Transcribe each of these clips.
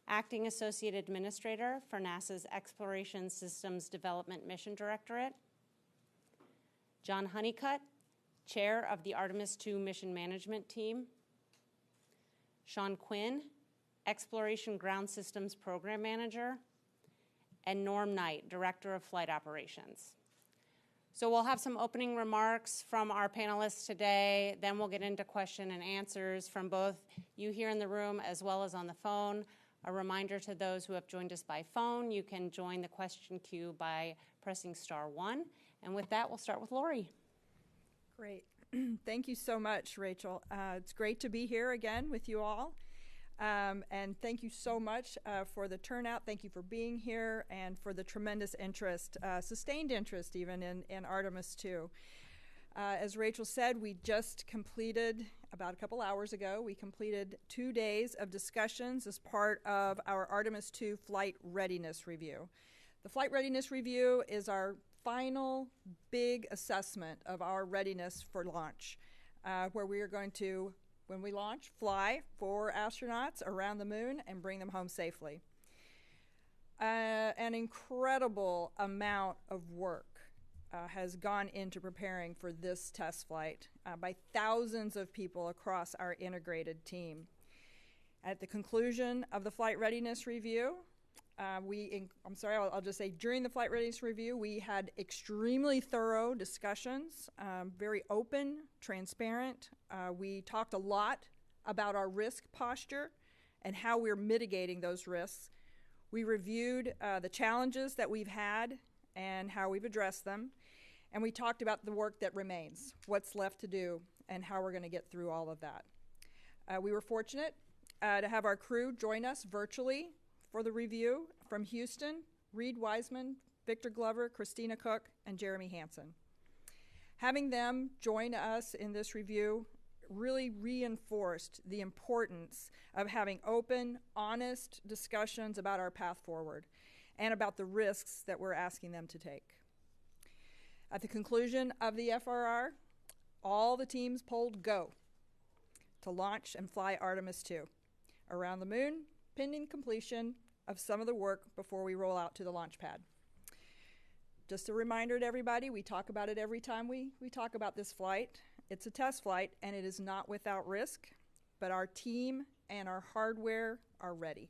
Acting Associate Administrator for NASA's Exploration Systems Development Mission Directorate. John Honeycutt, Chair of the Artemis II Mission Management Team. Sean Quinn, Exploration Ground Systems Program Manager. And Norm Knight, Director of Flight Operations. So we'll have some opening remarks from our panelists today, then we'll get into question and answers from both you here in the room as well as on the phone. A reminder to those who have joined us by phone, you can join the question queue by pressing *1. And with that, we'll start with Lori. Great. Thank you so much, Rachel. It's great to be here again with you all. And thank you so much for the turnout. Thank you for being here and for the tremendous interest, sustained interest even in Artemis II. As Rachel said, we just completed, about a couple hours ago, we completed 2 days of discussions as part of our Artemis II Flight Readiness Review. The Flight Readiness Review is our final big assessment of our readiness for launch, where we are going to, when we launch, fly 4 astronauts around the moon and bring them home safely. An incredible amount of work has gone into preparing for this test flight by thousands of people across our integrated team. At the conclusion of the Flight Readiness Review, I'll just say during the Flight Readiness Review, we had extremely thorough discussions, very open, transparent. We talked a lot about our risk posture and how we're mitigating those risks. We reviewed the challenges that we've had and how we've addressed them. And we talked about the work that remains, what's left to do, and how we're going to get through all of that. We were fortunate to have our crew join us virtually for the review from Houston: Reed Wiseman, Victor Glover, Christina Cook, and Jeremy Hansen. Having them join us in this review really reinforced the importance of having open, honest discussions about our path forward and about the risks that we're asking them to take. At the conclusion of the FRR, all the teams polled go to launch and fly Artemis II around the moon, pending completion of some of the work before we roll out to the launch pad. Just a reminder to everybody, we talk about it every time we talk about this flight. It's a test flight, and it is not without risk, but our team and our hardware are ready.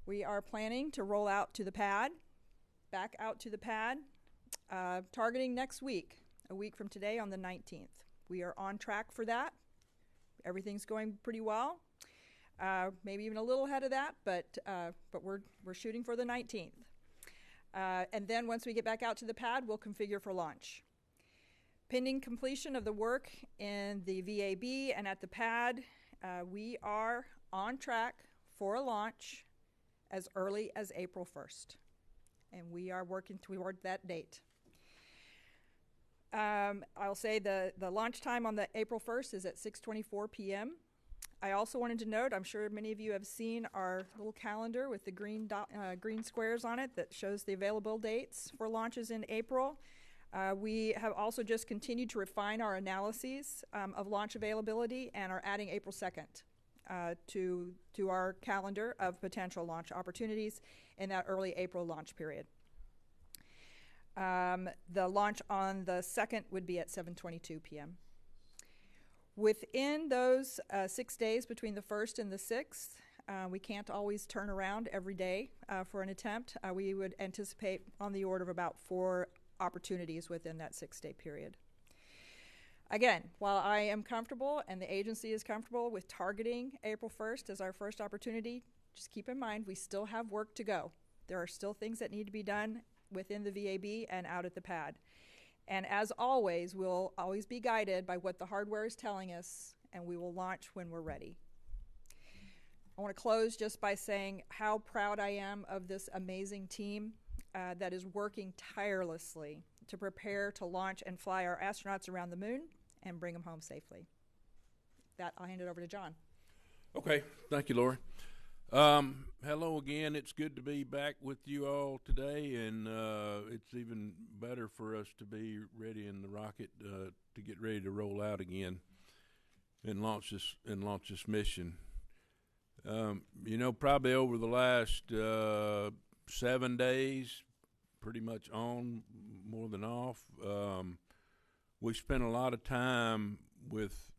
We are planning to roll out to the pad, back out to the pad, targeting next week, a week from today on the 19th. We are on track for that. Everything's going pretty well. Maybe even a little ahead of that, but we're shooting for the 19th. And then once we get back out to the pad, we'll configure for launch. Pending completion of the work in the VAB and at the pad, we are on track for a launch as early as April 1st. And we are working toward that date. I'll say the launch time on the April 1st is at 6:24 p.m. I also wanted to note, I'm sure many of you have seen our little calendar with the green squares on it that shows the available dates for launches in April. We have also just continued to refine our analyses of launch availability and are adding April 2nd to our calendar of potential launch opportunities in that early April launch period. The launch on the 2nd would be at 7:22 p.m. Within those 6 days between the 1st and the 6th, we can't always turn around every day for an attempt. We would anticipate on the order of about 4 opportunities within that 6-day period. Again, while I am comfortable and the agency is comfortable with targeting April 1st as our first opportunity, just keep in mind we still have work to go. There are still things that need to be done within the VAB and out at the pad. And as always, we'll always be guided by what the hardware is telling us, and we will launch when we're ready. I want to close just by saying how proud I am of this amazing team that is working tirelessly to prepare to launch and fly our astronauts around the moon and bring them home safely. With that, I'll hand it over to John. Okay, thank you, Lori. Hello again. It's good to be back with you all today, and it's even better for us to be ready in the rocket to get ready to roll out again and launch this mission. You know, probably over the last 7 days, pretty much on more than off, we spent a lot of time with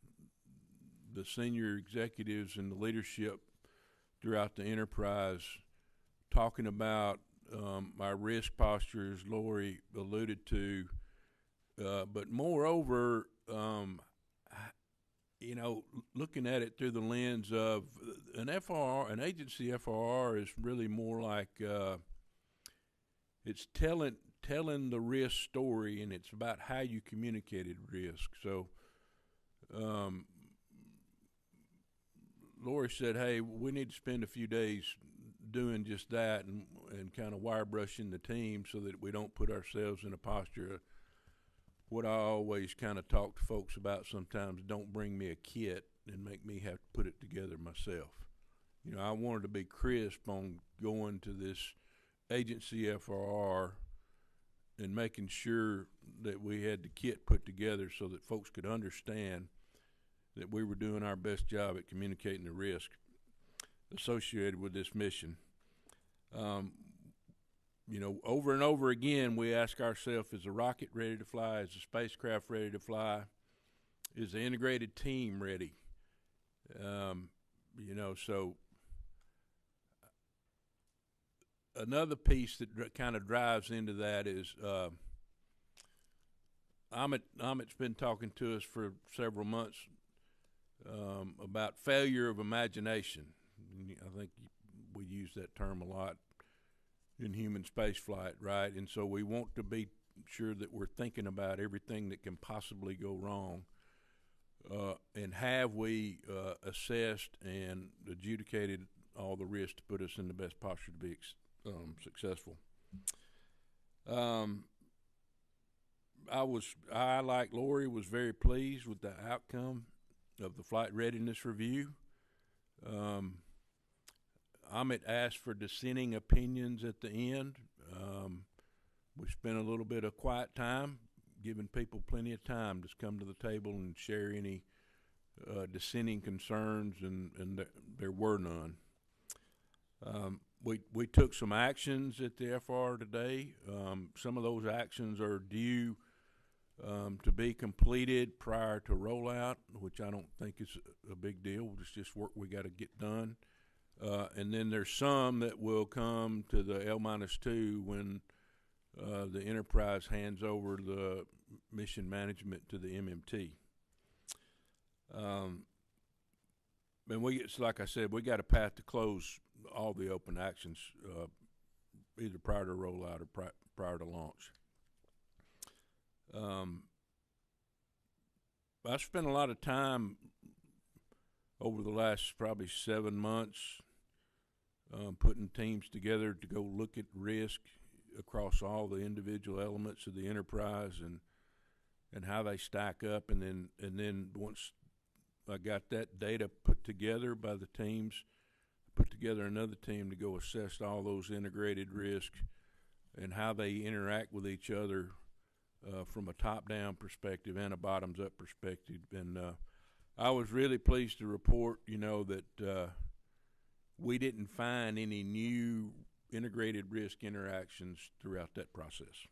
the senior executives and the leadership throughout the enterprise talking about our risk posture, as Lori alluded to, but moreover, you know, looking at it through the lens of an FRR, an agency FRR is really more like it's telling the risk story, and it's about how you communicated risk. So, Lori said, "Hey, we need to spend a few days doing just that, and kind of wire brushing the team so that we don't put ourselves in a posture of what I always kind of talk to folks about sometimes, don't bring me a kit and make me have to put it together myself. You know, I wanted to be crisp on going to this agency FRR and making sure that we had the kit put together so that folks could understand that we were doing our best job at communicating the risk associated with this mission. You know, over and over again, we ask ourselves, is the rocket ready to fly? Is the spacecraft ready to fly? Is the integrated team ready? You know, so another piece that kind of drives into that is Amit's been talking to us for several months about failure of imagination. I think we use that term a lot in human space flight, right? And so we want to be sure that we're thinking about everything that can possibly go wrong. And have we assessed and adjudicated all the risks to put us in the best posture to be successful? I, like Lori, was very pleased with the outcome of the flight readiness review. Amit asked for dissenting opinions at the end. We spent a little bit of quiet time, giving people plenty of time to come to the table and share any dissenting concerns, and there were none. We took some actions at the FR today. Some of those actions are due to be completed prior to rollout, which I don't think is a big deal. It's just work we got to get done. And then there's some that will come to the L-2 when the enterprise hands over the mission management to the MMT. And like I said, we got a path to close all the open actions either prior to rollout or prior to launch. I spent a lot of time over the last probably 7 months putting teams together to go look at risk across all the individual elements of the enterprise and how they stack up, and then once I got that data put together by the teams, put together another team to go assess all those integrated risks and how they interact with each other from a top-down perspective and a bottoms-up perspective. And I was really pleased to report, that we didn't find any new integrated risk interactions throughout that process.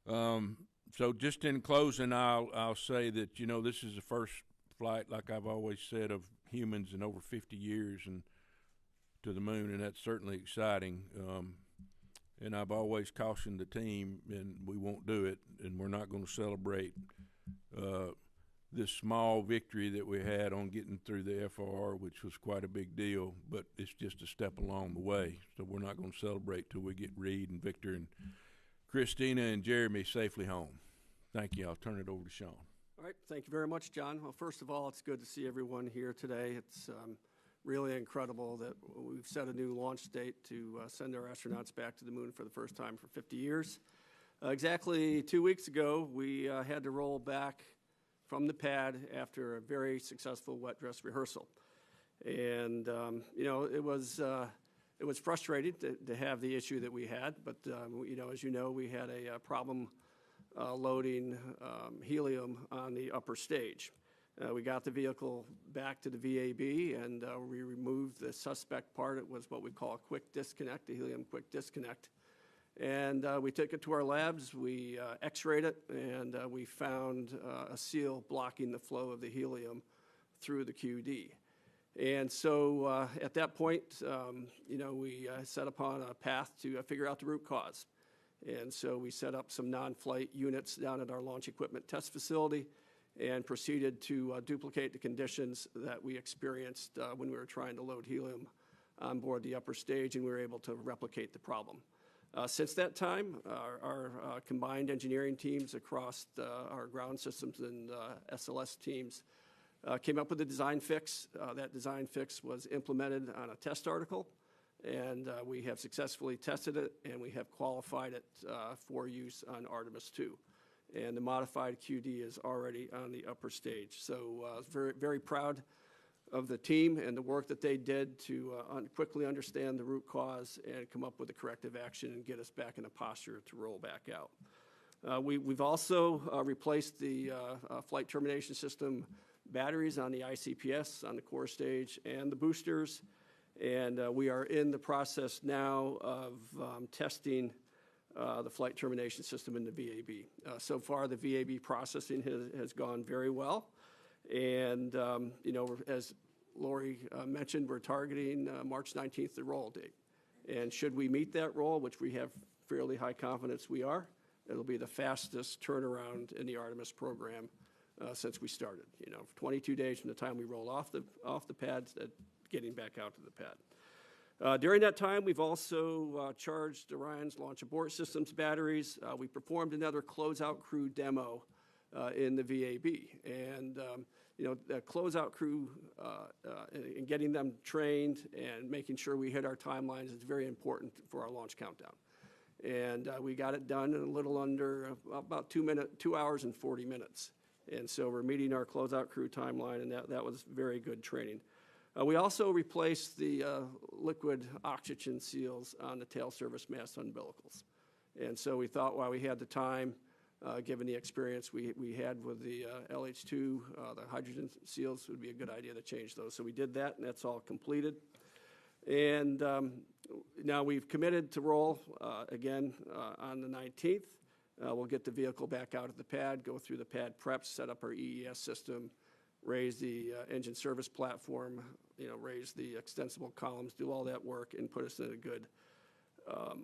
So just in closing, I'll say that, this is the first flight, like I've always said, of humans in over 50 years and to the moon, and that's certainly exciting. And I've always cautioned the team, and we won't do it, and we're not going to celebrate this small victory that we had on getting through the FR, which was quite a big deal, but it's just a step along the way. So we're not going to celebrate till we get Reed and Victor and Christina and Jeremy safely home. Thank you. I'll turn it over to Sean. All right. Thank you very much, John. Well, first of all, it's good to see everyone here today. It's really incredible that we've set a new launch date to send our astronauts back to the moon for the first time for 50 years. Exactly 2 weeks ago, we had to roll back from the pad after a very successful wet dress rehearsal. And, it was frustrating to have the issue that we had, but, as you know, we had a problem loading helium on the upper stage. We got the vehicle back to the VAB, and we removed the suspect part. It was what we call a quick disconnect, a helium quick disconnect. And we took it to our labs, we x-rayed it, and we found a seal blocking the flow of the helium through the QD. And so at that point, we set upon a path to figure out the root cause. And so we set up some non-flight units down at our launch equipment test facility and proceeded to duplicate the conditions that we experienced when we were trying to load helium on board the upper stage, and we were able to replicate the problem. Since that time, our combined engineering teams across our ground systems and SLS teams came up with a design fix. That design fix was implemented on a test article, and we have successfully tested it, and we have qualified it for use on Artemis II. And the modified QD is already on the upper stage. So very, very proud of the team and the work that they did to quickly understand the root cause and come up with the corrective action and get us back in a posture to roll back out. We've also replaced the flight termination system batteries on the ICPS, on the core stage, and the boosters. And we are in the process now of testing the flight termination system in the VAB. So far, the VAB processing has gone very well. And, as Lori mentioned, we're targeting March 19th, the roll date. And should we meet that roll, which we have fairly high confidence we are, it'll be the fastest turnaround in the Artemis program since we started. 22 days from the time we roll off the pads, getting back out to the pad. During that time, we've also charged Orion's launch abort systems batteries. We performed another closeout crew demo in the VAB. And, the closeout crew and getting them trained and making sure we hit our timelines is very important for our launch countdown. And we got it done in a little under about 2 hours and 40 minutes. And so we're meeting our closeout crew timeline, and that was very good training. We also replaced the liquid oxygen seals on the tail service mast umbilicals. And so we thought while we had the time, given the experience we had with the LH2, the hydrogen seals, would be a good idea to change those. So we did that, and that's all completed. And now we've committed to roll again on the 19th. We'll get the vehicle back out of the pad, go through the pad preps, set up our EES system, raise the engine service platform, raise the extensible columns, do all that work, and put us in a good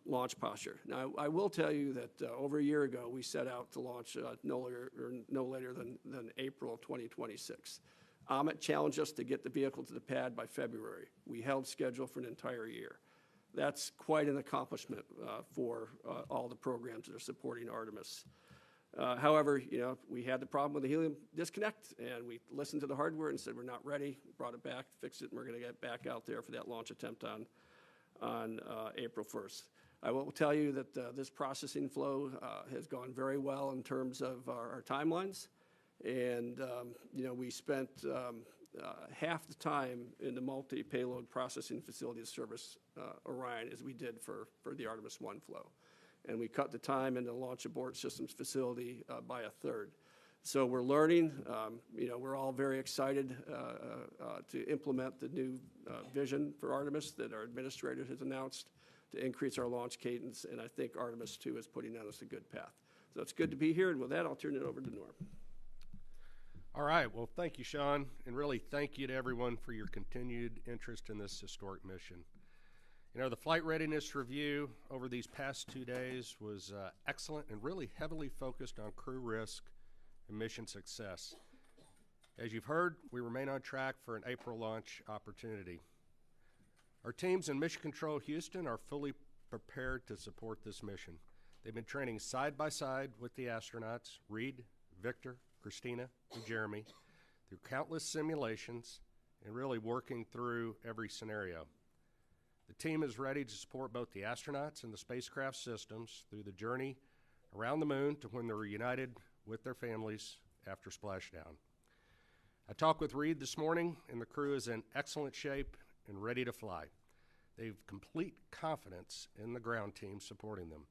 launch posture. Now, I will tell you that over a year ago, we set out to launch no later than April of 2026. Amit challenged us to get the vehicle to the pad by February. We held schedule for an entire year. That's quite an accomplishment for all the programs that are supporting Artemis. However, we had the problem with the helium disconnect, and we listened to the hardware and said we're not ready, brought it back, fixed it, and we're going to get back out there for that launch attempt on April 1st. I will tell you that this processing flow has gone very well in terms of our timelines, and we spent half the time in the multi-payload processing facility to service Orion as we did for the Artemis I flow. And we cut the time in the launch abort systems facility by a third. So we're learning. We're all very excited to implement the new vision for Artemis that our administrator has announced to increase our launch cadence, and I think Artemis II is putting on us a good path. So it's good to be here, and with that, I'll turn it over to Norm. All right. Well, thank you, Sean, and really thank you to everyone for your continued interest in this historic mission. The flight readiness review over these past 2 days was excellent and really heavily focused on crew risk and mission success. As you've heard, we remain on track for an April launch opportunity. Our teams in Mission Control Houston are fully prepared to support this mission. They've been training side by side with the astronauts, Reed, Victor, Christina, and Jeremy, through countless simulations and really working through every scenario. The team is ready to support both the astronauts and the spacecraft systems through the journey around the moon to when they're reunited with their families after splashdown. I talked with Reed this morning, and the crew is in excellent shape and ready to fly. They have complete confidence in the ground team supporting them.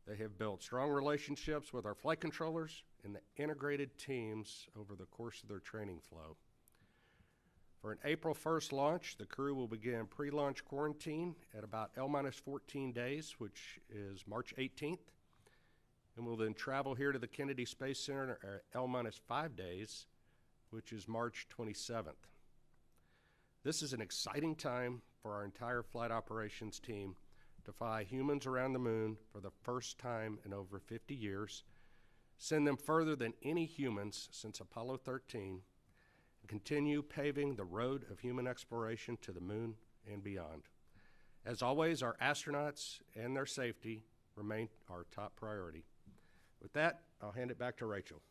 They have built strong relationships with our flight controllers and the integrated teams over the course of their training flow. For an April 1st launch, the crew will begin pre-launch quarantine at about L-14 days, which is March 18th, and will then travel here to the Kennedy Space Center at L-5 days, which is March 27th. This is an exciting time for our entire flight operations team to fly humans around the moon for the first time in over 50 years, send them further than any humans since Apollo 13, and continue paving the road of human exploration to the moon and beyond. As always, our astronauts and their safety remain our top priority. With that, I'll hand it back to Rachel.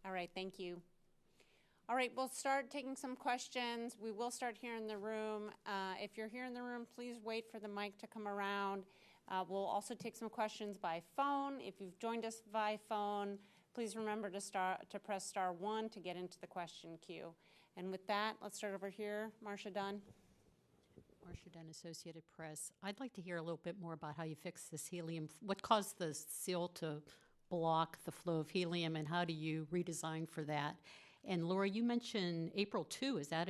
All right, thank you. All right, we'll start taking some questions. We will start here in the room. If you're here in the room, please wait for the mic to come around. We'll also take some questions by phone. If you've joined us by phone, please remember to press *1 to get into the question queue. And with that, let's start over here. Marcia Dunn. Marcia Dunn, Associated Press. I'd like to hear a little bit more about how you fixed this helium. What caused the seal to block the flow of helium, and how do you redesign for that? And Laura, you mentioned April 2. Is that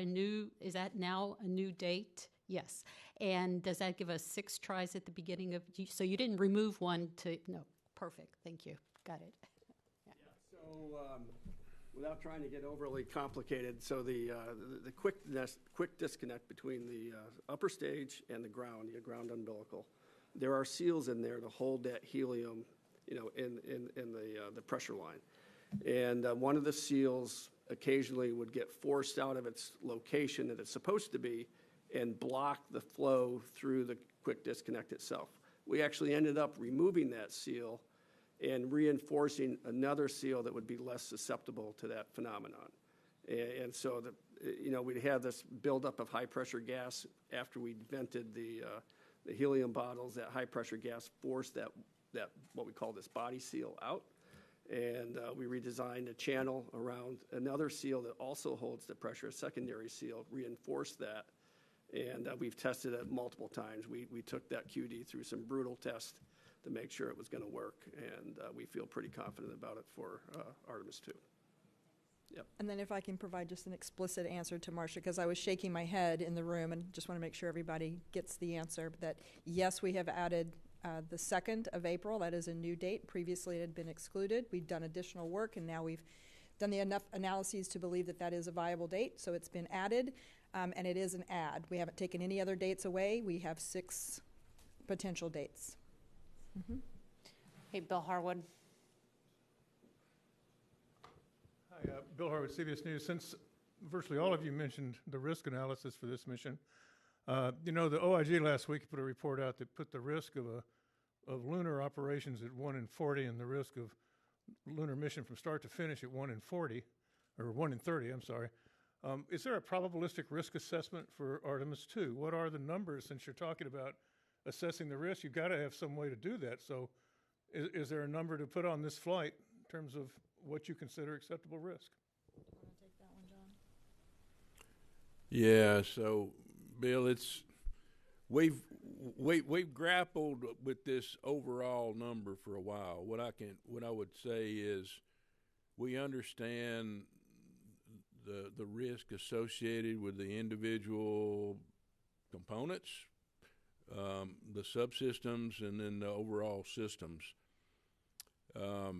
now a new date? Yes. And does that give us 6 tries at the beginning of? So you didn't remove one to? No. Perfect. Thank you. Got it. So without trying to get overly complicated, so the quick disconnect between the upper stage and the ground umbilical, there are seals in there to hold that helium, in the pressure line. And one of the seals occasionally would get forced out of its location that it's supposed to be and block the flow through the quick disconnect itself. We actually ended up removing that seal and reinforcing another seal that would be less susceptible to that phenomenon. And so we'd have this buildup of high-pressure gas after we vented the helium bottles. That high-pressure gas forced that what we call this body seal out. And we redesigned a channel around another seal that also holds the pressure, a secondary seal, reinforced that. And we've tested it multiple times. We took that QD through some brutal tests to make sure it was going to work. And we feel pretty confident about it for Artemis II. Yep. And then if I can provide just an explicit answer to Marcia, because I was shaking my head in the room and just want to make sure everybody gets the answer, that yes, we have added the 2nd of April. That is a new date. Previously, it had been excluded. We've done additional work, and now we've done enough analyses to believe that that is a viable date. So it's been added, and it is an add. We haven't taken any other dates away. We have 6 potential dates. Mm-hmm. Hey, Bill Harwood. Hi, Bill Harwood, CBS News. Since virtually all of you mentioned the risk analysis for this mission, the OIG last week put a report out that put the risk of lunar operations at 1 in 40 and the risk of lunar mission from start to finish at 1 in 40, or 1 in 30, I'm sorry. Is there a probabilistic risk assessment for Artemis II? What are the numbers, since you're talking about assessing the risk? You've got to have some way to do that. So is there a number to put on this flight in terms of what you consider acceptable risk? You want to take that one, John? Yeah, so Bill, we've grappled with this overall number for a while. What I would say is we understand the risk associated with the individual components, the subsystems, and then the overall systems. I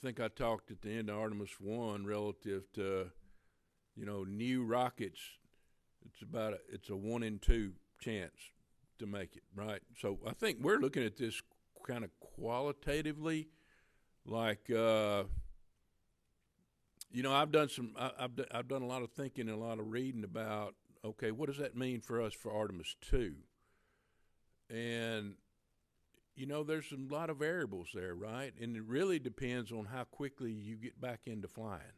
think I talked at the end of Artemis 1 relative to, new rockets. It's a 1 in 2 chance to make it, right? So I think we're looking at this kind of qualitatively, like, I've done a lot of thinking and a lot of reading about, okay, what does that mean for us for Artemis 2? And, there's a lot of variables there, right? And it really depends on how quickly you get back into flying,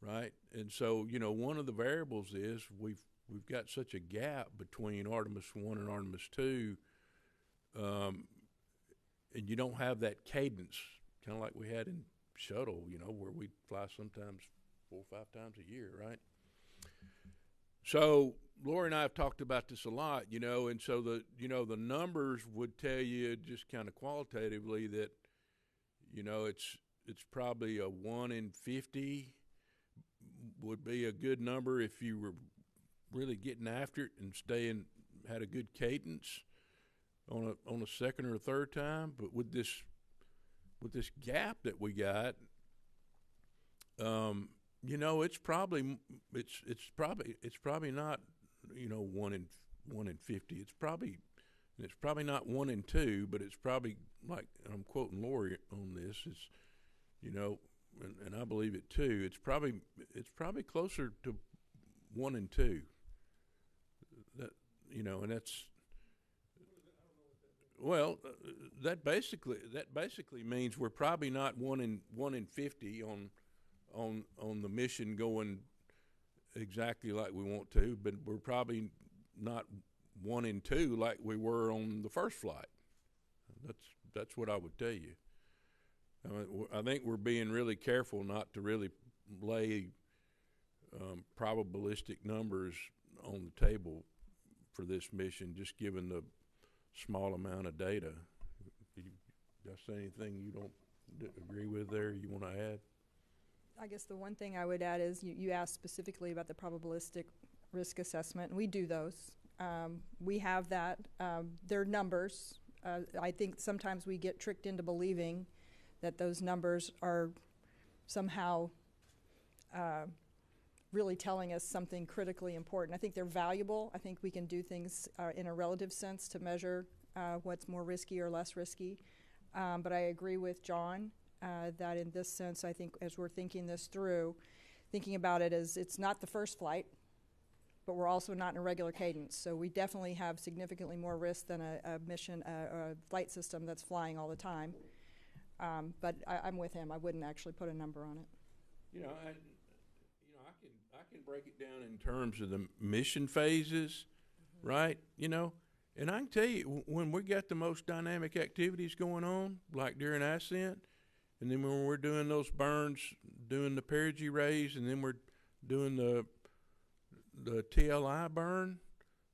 right? And so, one of the variables is we've got such a gap between Artemis 1 and Artemis 2, and you don't have that cadence, kind of like we had in shuttle, where we fly sometimes 4 or 5 times a year, right? So Lori and I have talked about this a lot, and so the numbers would tell you just kind of qualitatively that, you know, it's probably a 1 in 50 would be a good number if you were really getting after it and had a good cadence on a second or a third time. But with this gap that we got, you know, it's probably not, you know, 1 in 50. It's probably not 1 in 2, but it's probably, like, and I'm quoting Lori on this, it's, you know, and I believe it too. It's probably closer to 1 in 2. That, you know, and that's, well, that basically means we're probably not 1 in 50 on the mission going exactly like we want to, but we're probably not 1 in 2 like we were on the first flight. That's what I would tell you. I think we're being really careful not to really lay probabilistic numbers on the table for this mission, just given the small amount of data. You say anything you don't agree with there, you want to add? I guess the one thing I would add is you asked specifically about the probabilistic risk assessment, and we do those. We have that. They're numbers. I think sometimes we get tricked into believing that those numbers are somehow really telling us something critically important. I think they're valuable. I think we can do things in a relative sense to measure what's more risky or less risky. But I agree with John that in this sense, I think as we're thinking this through, thinking about it as it's not the first flight, but we're also not in a regular cadence. So we definitely have significantly more risk than a mission, a flight system that's flying all the time. But I'm with him. I wouldn't actually put a number on it. You know, I can break it down in terms of the mission phases, right? You know, and I can tell you when we got the most dynamic activities going on, like during ascent, and then when we're doing those burns, doing the perigee raise, and then we're doing the TLI burn,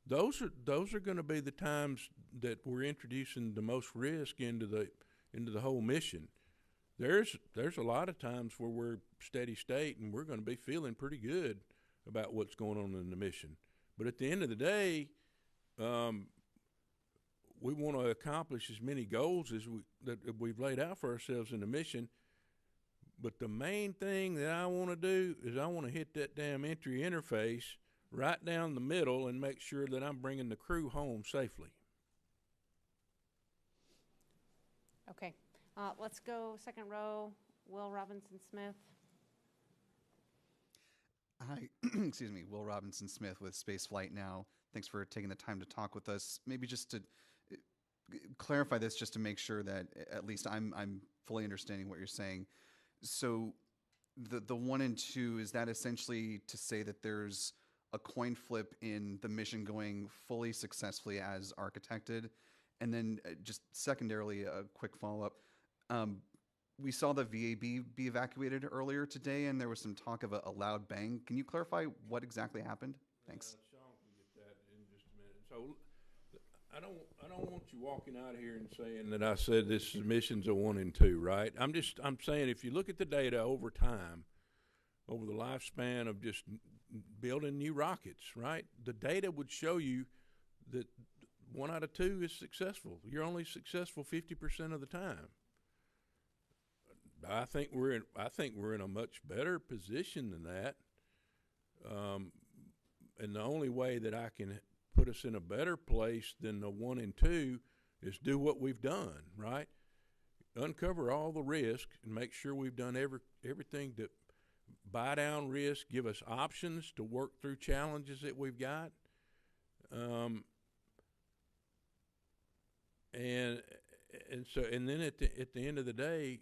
those are going to be the times that we're introducing the most risk into the whole mission. There's a lot of times where we're steady state and we're going to be feeling pretty good about what's going on in the mission. But at the end of the day, we want to accomplish as many goals as we've laid out for ourselves in the mission. But the main thing that I want to do is I want to hit that damn entry interface right down the middle and make sure that I'm bringing the crew home safely. Okay, let's go second row, Will Robinson Smith. Hi, excuse me, Will Robinson Smith with Spaceflight Now. Thanks for taking the time to talk with us. Maybe just to clarify this, just to make sure that at least I'm fully understanding what you're saying. So the 1 and 2, is that essentially to say that there's a coin flip in the mission going fully successfully as architected? And then just secondarily, a quick follow-up. We saw the VAB be evacuated earlier today, and there was some talk of a loud bang. Can you clarify what exactly happened? Thanks. Sean can get that in just a minute. So I don't want you walking out of here and saying that I said this mission's a 1 and 2, right? I'm saying if you look at the data over time, over the lifespan of just building new rockets, right? The data would show you that 1 out of 2 is successful. You're only successful 50% of the time. I think we're in a much better position than that. And the only way that I can put us in a better place than the 1 and 2 is do what we've done, right? Uncover all the risk and make sure we've done everything to buy down risk, give us options to work through challenges that we've got. And then at the end of the day,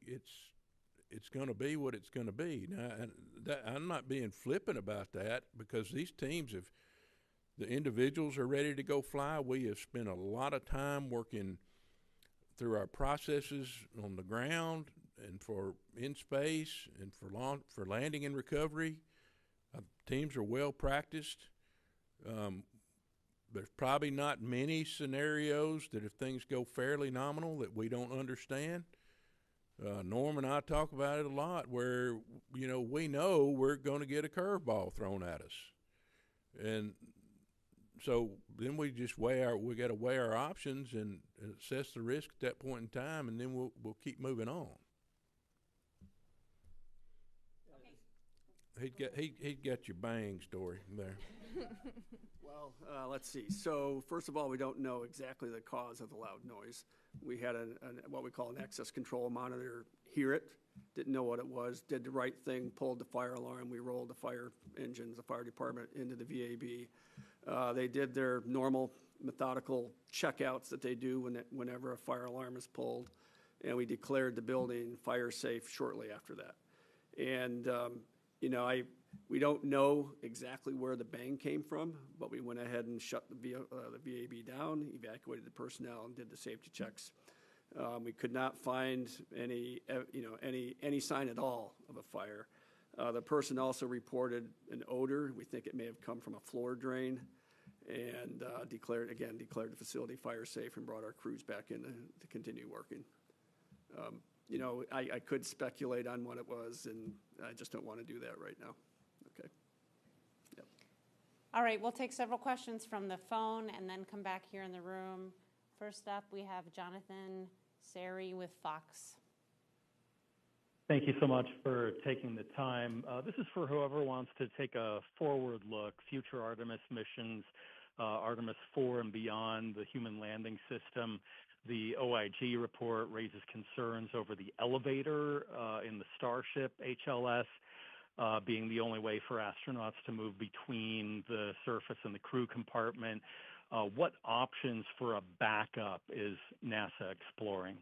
it's going to be what it's going to be. Now, I'm not being flippant about that, because these teams the individuals are ready to go fly. We have spent a lot of time working through our processes on the ground and for in space and for landing and recovery. Teams are well practiced. There's probably not many scenarios that if things go fairly nominal that we don't understand. Norm and I talk about it a lot where, we know we're going to get a curveball thrown at us. And so then we just we got to weigh our options and assess the risk at that point in time, and then we'll keep moving on. He'd got your bang story there. Well, let's see. So first of all, we don't know exactly the cause of the loud noise. We had what we call an access control monitor hear it, didn't know what it was, did the right thing, pulled the fire alarm. We rolled the fire engines, the fire department, into the VAB. They did their normal methodical checkouts that they do whenever a fire alarm is pulled, and we declared the building fire safe shortly after that. And we don't know exactly where the bang came from, but we went ahead and shut the VAB down, evacuated the personnel, and did the safety checks. We could not find any sign at all of a fire. The person also reported an odor. We think it may have come from a floor drain, and declared the facility fire safe and brought our crews back in to continue working. I could speculate on what it was, and I just don't want to do that right now. Okay. Yep. All right, we'll take several questions from the phone and then come back here in the room. First up, we have Jonathan Sari with Fox. Thank you so much for taking the time. This is for whoever wants to take a forward look, future Artemis missions, Artemis 4 and beyond, the human landing system. The OIG report raises concerns over the elevator in the Starship HLS being the only way for astronauts to move between the surface and the crew compartment. What options for a backup is NASA exploring?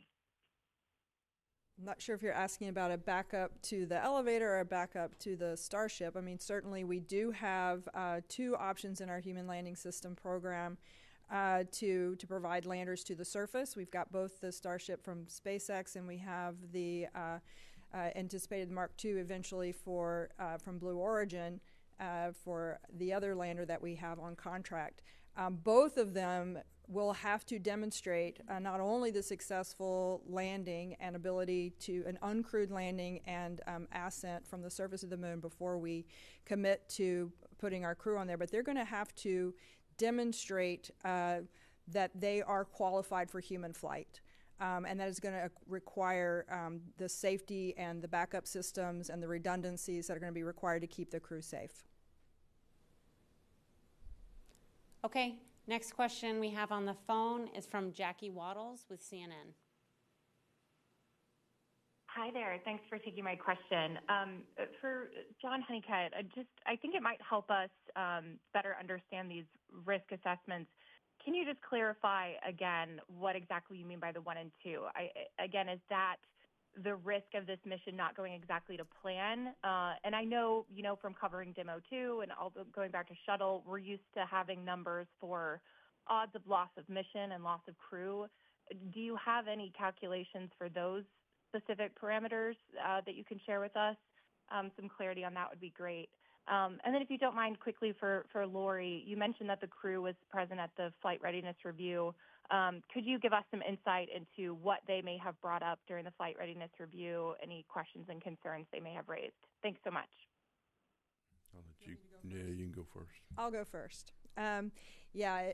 I'm not sure if you're asking about a backup to the elevator or a backup to the Starship. I mean, certainly we do have two options in our human landing system program to provide landers to the surface. We've got both the Starship from SpaceX, and we have the anticipated Mark II eventually from Blue Origin for the other lander that we have on contract. Both of them will have to demonstrate not only the successful landing and ability to an uncrewed landing and ascent from the surface of the moon before we commit to putting our crew on there, but they're going to have to demonstrate that they are qualified for human flight. And that is going to require the safety and the backup systems and the redundancies that are going to be required to keep the crew safe. Okay, next question we have on the phone is from Jackie Waddles with CNN. Hi there. Thanks for taking my question. For John Honeycutt, I think it might help us better understand these risk assessments. Can you just clarify again what exactly you mean by the 1 and 2? Again, is that the risk of this mission not going exactly to plan? And I know, from covering Demo 2 and all going back to shuttle, we're used to having numbers for odds of loss of mission and loss of crew. Do you have any calculations for those specific parameters that you can share with us? Some clarity on that would be great. And then if you don't mind, quickly for Lori, you mentioned that the crew was present at the flight readiness review. Could you give us some insight into what they may have brought up during the flight readiness review, any questions and concerns they may have raised? Thanks so much. I'll let you. Yeah, you can go first. I'll go first.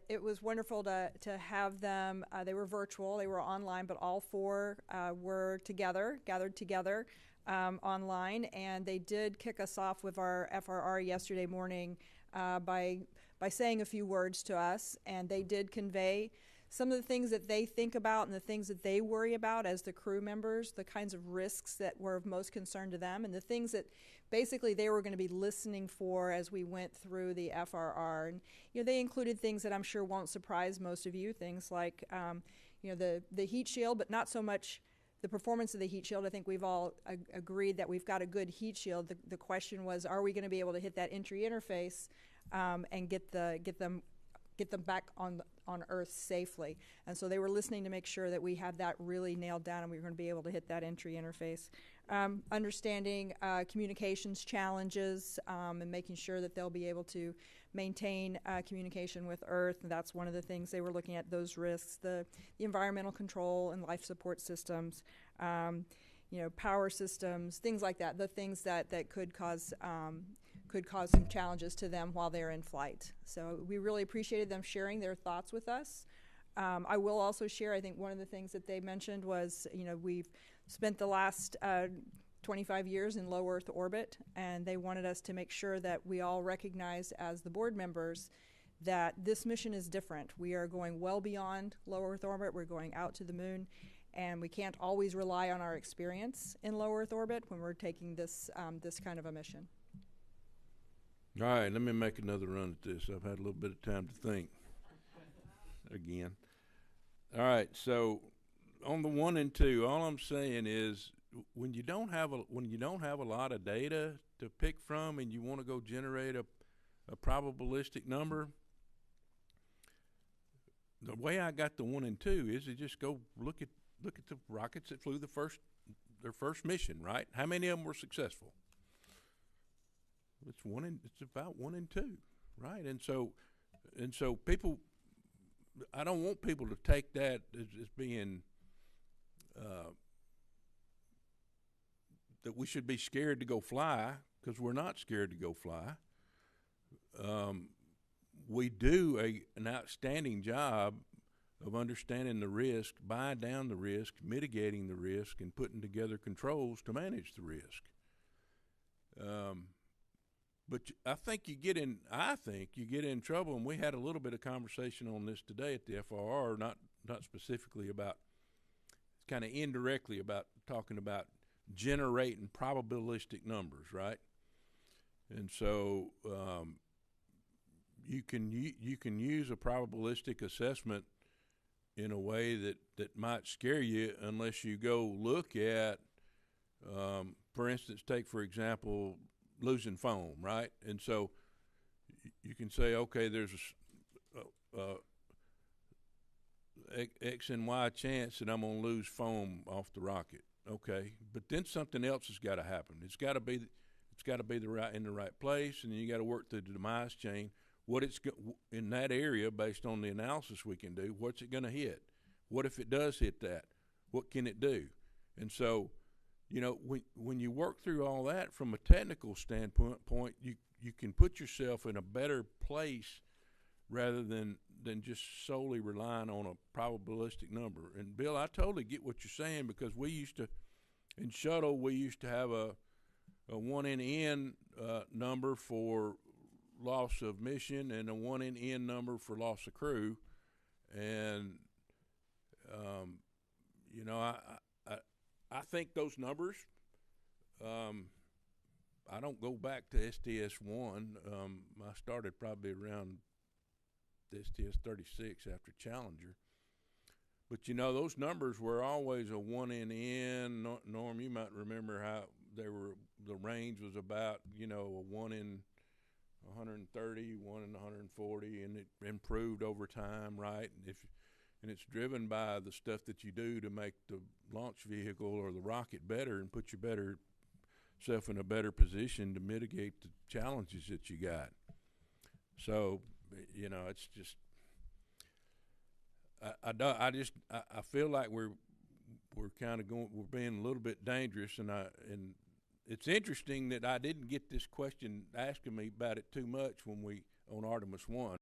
It was wonderful to have them. They were virtual, they were online, but all four were gathered together online, and they did kick us off with our FRR yesterday morning by saying a few words to us, and they did convey some of the things that they think about and the things that they worry about as the crew members, the kinds of risks that were of most concern to them, and the things that basically they were going to be listening for as we went through the FRR. And they included things that I'm sure won't surprise most of you, things like the heat shield, but not so much the performance of the heat shield. I think we've all agreed that we've got a good heat shield. The question was, are we going to be able to hit that entry interface and get them back on Earth safely? And so they were listening to make sure that we had that really nailed down and we were going to be able to hit that entry interface. Understanding communications challenges and making sure that they'll be able to maintain communication with Earth. And that's one of the things they were looking at, those risks, the environmental control and life support systems. power systems, things like that, the things that could cause some challenges to them while they're in flight. So we really appreciated them sharing their thoughts with us. I will also share, I think one of the things that they mentioned was, we've spent the last 25 years in low Earth orbit, and they wanted us to make sure that we all recognize as the board members that this mission is different. We are going well beyond low Earth orbit. We're going out to the moon, and we can't always rely on our experience in low Earth orbit when we're taking this kind of a mission. All right, let me make another run at this. I've had a little bit of time to think again. All right, so on the 1 and 2, all I'm saying is when you don't have a lot of data to pick from and you want to go generate a probabilistic number, the way I got the 1 and 2 is to just go look at the rockets that flew their first mission, right? How many of them were successful? It's about 1 and 2, right? And so people, I don't want people to take that as being that we should be scared to go fly, because we're not scared to go fly. We do an outstanding job of understanding the risk, buying down the risk, mitigating the risk, and putting together controls to manage the risk. But I think you get in trouble, and we had a little bit of conversation on this today at the FRR, not specifically about, kind of indirectly about talking about generating probabilistic numbers, right? And so you can use a probabilistic assessment in a way that might scare you unless you go look at, for instance, take for example, losing foam, right? And so you can say, okay, there's a X and Y chance that I'm going to lose foam off the rocket. Okay, but then something else has got to happen. It's got to be in the right place, and then you got to work through the demise chain. What it's in that area, based on the analysis we can do, what's it going to hit? What if it does hit that? What can it do? And so, when you work through all that from a technical standpoint, you can put yourself in a better place rather than just solely relying on a probabilistic number. And Bill, I totally get what you're saying, because in shuttle, we used to have a 1 in N number for loss of mission and a 1 in N number for loss of crew. And, I think those numbers, I don't go back to STS-1. I started probably around STS-36 after Challenger. But, those numbers were always a 1 in N. Norm, you might remember how the range was about, a 1 in 130, 1 in 140, and it improved over time, right? And it's driven by the stuff that you do to make the launch vehicle or the rocket better and put yourself in a better position to mitigate the challenges that you got. So, it's just, I feel like we're kind of we're being a little bit dangerous, and it's interesting that I didn't get this question asking me about it too much on Artemis 1.